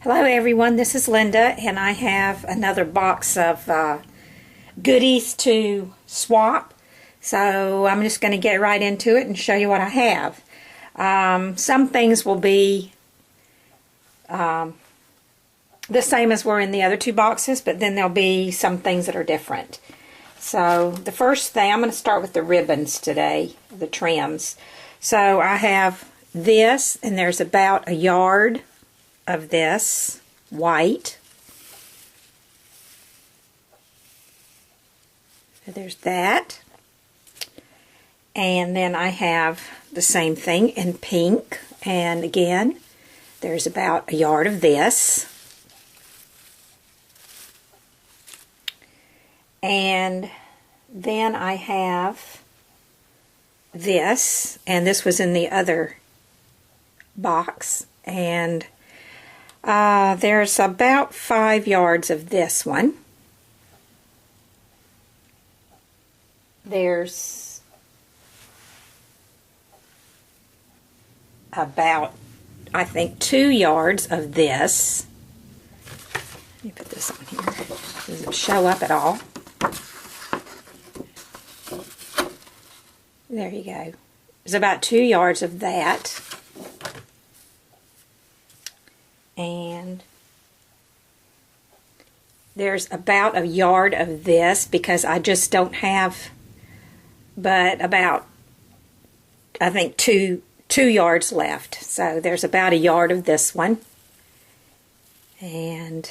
Hello everyone, this is Linda and I have another box of goodies to swap. So I'm just going to get right into it and show you what I have. Some things will be the same as were in the other two boxes, but then there'll be some things that are different. So the first thing, I'm going to start with the ribbons today, the trims. So I have this, and there's about a yard of this white. So there's that. And then I have the same thing in pink, and again there's about a yard of this. And then I have this, and this was in the other box, and there's about 5 yards of this one. There's about, I think, 2 yards of this. Let me put this on here. Does it show up at all? There you go. There's about 2 yards of that. And there's about a yard of this, because I just don't have but about, I think, two yards left. So there's about a yard of this one, and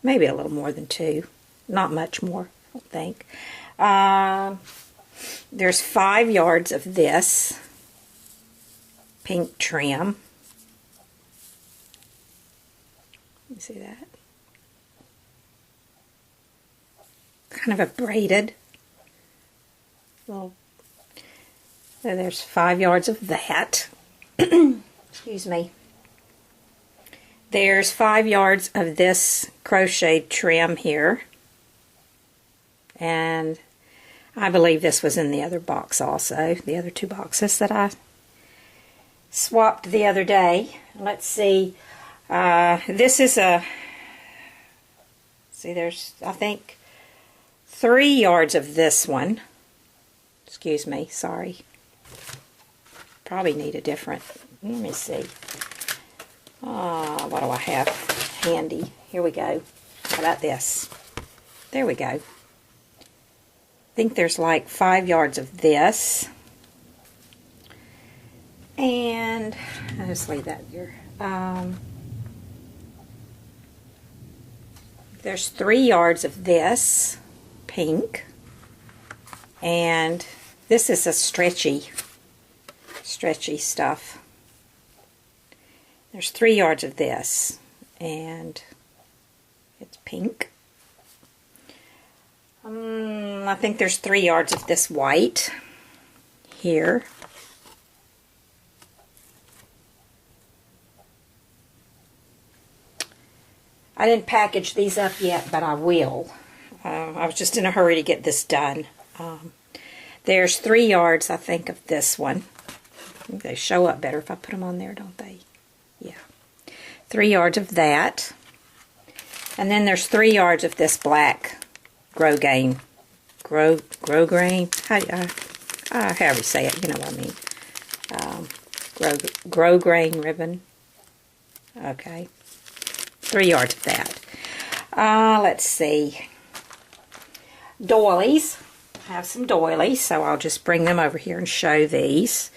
maybe a little more than 2, not much more, I don't think. There's 5 yards of this pink trim. You see that? Kind of a braided little. So there's 5 yards of that. Excuse me. There's 5 yards of this crocheted trim here. And I believe this was in the other box also, the other 2 boxes that I swapped the other day. Let's see. This is there's, I think, 3 yards of this one. Excuse me, sorry. Probably need a different, let me see. What do I have handy? Here we go. How about this? There we go. I think there's like 5 yards of this. And I'll just leave that here. There's 3 yards of this pink, and this is a stretchy stuff. There's 3 yards of this, and it's pink. I think there's 3 yards of this white here. I didn't package these up yet, but I will. I was just in a hurry to get this done. There's 3 yards, I think, of this one. I think they show up better if I put them on there, don't they? Yeah. 3 yards of that. And then there's 3 yards of this black grosgrain. Grosgrain? However you say it, you know what I mean. Grosgrain ribbon. Okay. 3 yards of that. Let's see. Doilies. I have some doilies, so I'll just bring them over here and show these.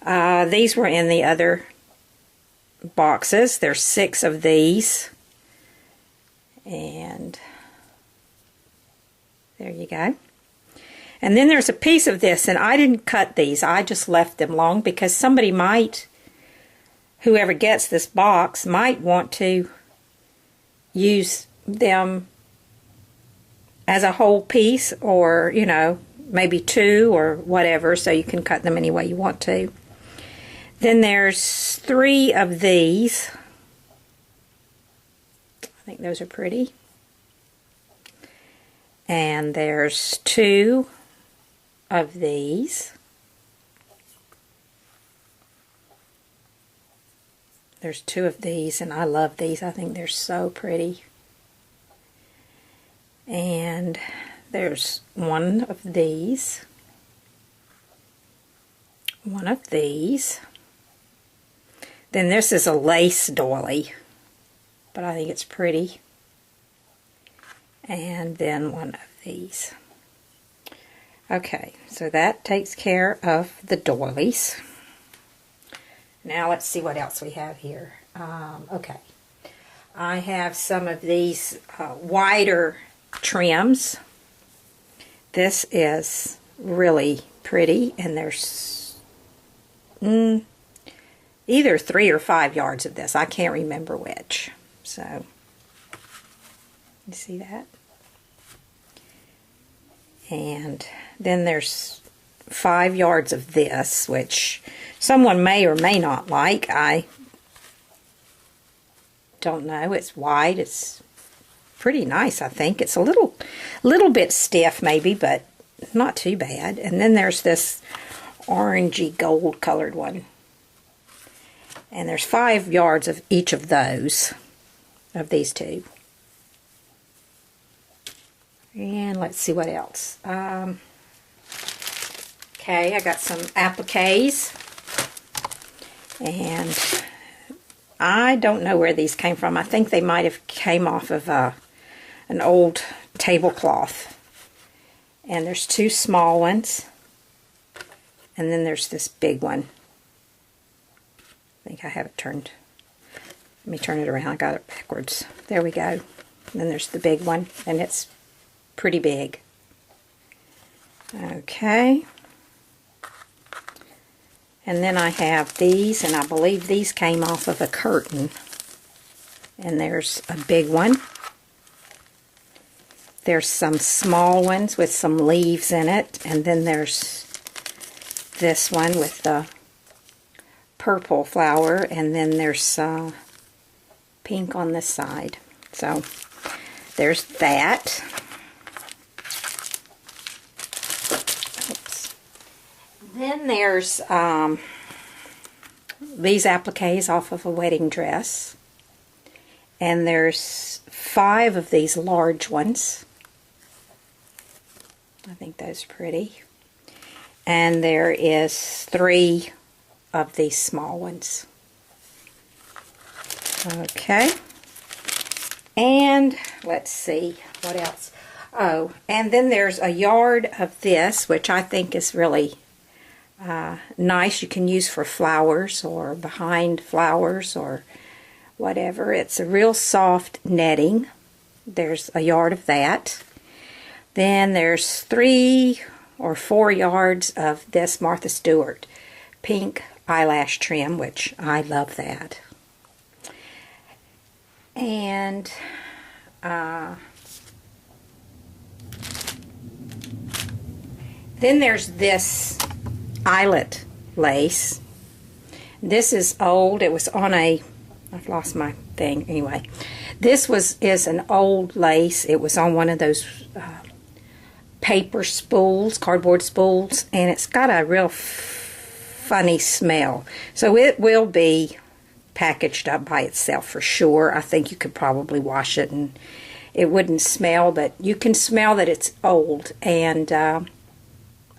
These were in the other boxes. There's 6 of these. And there you go. And then there's a piece of this, and I didn't cut these. I just left them long because somebody might, whoever gets this box, might want to use them as a whole piece, or, you know, maybe 2 or whatever, so you can cut them any way you want to. Then there's 3 of these. I think those are pretty. And there's 2 of these. There's 2 of these, and I love these. I think they're so pretty. And there's 1 of these. 1 of these. Then this is a lace doily, but I think it's pretty. And then 1 of these. Okay, so that takes care of the doilies. Now let's see what else we have here. Okay, I have some of these wider trims. This is really pretty, and there's either 3 or 5 yards of this. I can't remember which. So, you see that? And then there's 5 yards of this, which someone may or may not like. I don't know. It's wide. It's pretty nice, I think. It's a little bit stiff maybe, but not too bad. And then there's this orangey gold colored one. And there's 5 yards of each of those, of these 2. And let's see what else. Okay, I got some appliques. And I don't know where these came from. I think they might have came off of an old tablecloth. And there's 2 small ones. And then there's this big one. I think I have it turned. Let me turn it around. I got it backwards. There we go. And then there's the big one, and it's pretty big. Okay. And then I have these, and I believe these came off of a curtain. And there's a big one. There's some small ones with some leaves in it, and then there's this one with the purple flower, and then there's pink on this side. So there's that. Oops. Then there's these appliques off of a wedding dress, and there's 5 of these large ones. I think those are pretty. And there is 3 of these small ones. Okay. And let's see what else. Oh, and then there's a yard of this, which I think is really nice. You can use for flowers or behind flowers or whatever. It's a real soft netting. There's a yard of that. Then there's 3 or 4 yards of this Martha Stewart pink eyelash trim, which I love that. And then there's this eyelet lace. This is old. It was on a, I've lost my thing. Anyway, this is an old lace. It was on one of those paper spools, cardboard spools, and it's got a real funny smell. So it will be packaged up by itself for sure. I think you could probably wash it and it wouldn't smell, but you can smell that it's old. And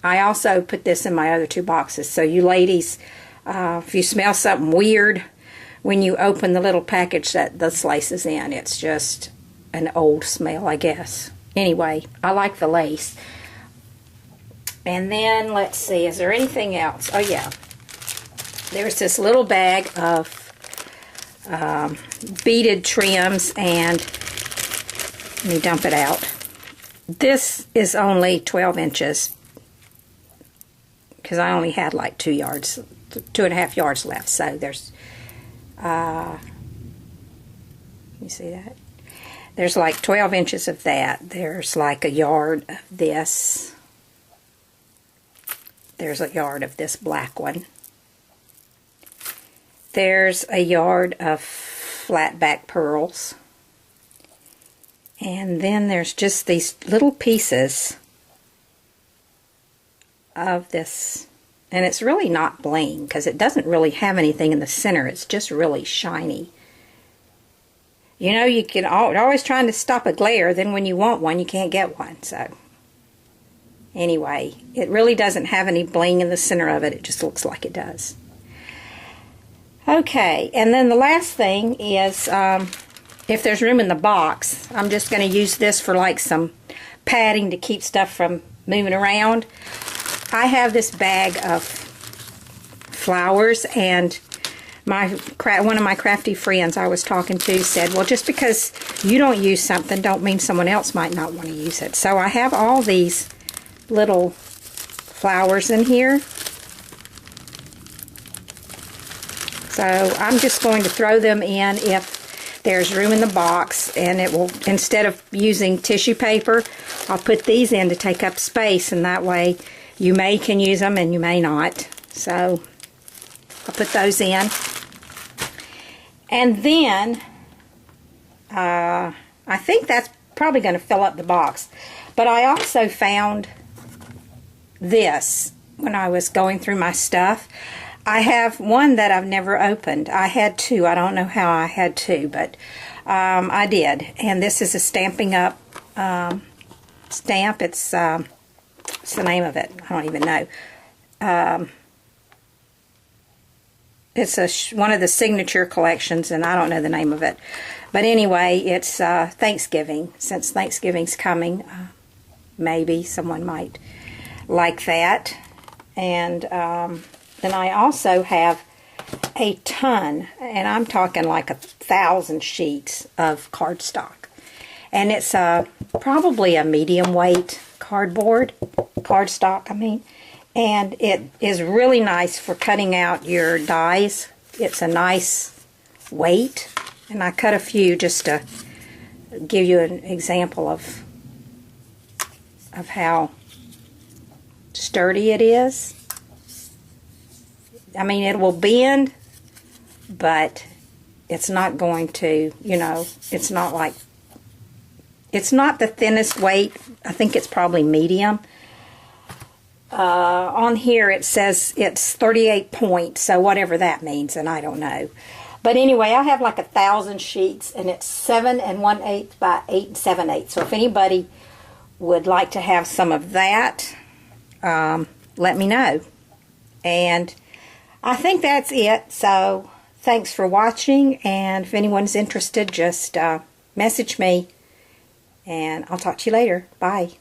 I also put this in my other 2 boxes. So you ladies, if you smell something weird when you open the little package that this lace is in, it's just an old smell, I guess. Anyway, I like the lace. And then, let's see, is there anything else? Oh, yeah. There's this little bag of beaded trims, and let me dump it out. This is only 12 inches because I only had like 2 yards, 2.5 yards left. So there's, you see that? There's like 12 inches of that. There's like a yard of this. There's a yard of this black one. There's a yard of flat back pearls. And then there's just these little pieces of this And it's really not bling because it doesn't really have anything in the center. It's just really shiny. You know, you can always trying to stop a glare. Then when you want one, you can't get one. So anyway, it really doesn't have any bling in the center of it. It just looks like it does. Okay, and then the last thing is if there's room in the box, I'm just going to use this for like some padding to keep stuff from moving around. I have this bag of flowers, and one of my crafty friends I was talking to said, well, just because you don't use something don't mean someone else might not want to use it. So I have all these little flowers in here. So I'm just going to throw them in if there's room in the box, and it will, instead of using tissue paper, I'll put these in to take up space, and that way you can use them and you may not. So I'll put those in. And then I think that's probably going to fill up the box. But I also found this when I was going through my stuff. I have one that I've never opened. I had two. I don't know how I had two, but I did. And this is a Stampin' Up! Stamp. What's the name of it? I don't even know. It's one of the signature collections, and I don't know the name of it. But anyway, it's Thanksgiving. Since Thanksgiving's coming, maybe someone might like that. And then I also have a ton, and I'm talking like 1,000 sheets of cardstock. And it's probably a medium weight cardstock, I mean. And it is really nice for cutting out your dies. It's a nice weight. And I cut a few just to give you an example of how sturdy it is. I mean, it will bend, but it's not going to, you know, it's not like, it's not the thinnest weight. I think it's probably medium. On here it says it's 38 points, so whatever that means, and I don't know. But anyway, I have like 1,000 sheets, and it's 7 1/8 by 8 7/8. So if anybody would like to have some of that, let me know. And I think that's it. So thanks for watching, and if anyone's interested, just message me, and I'll talk to you later. Bye.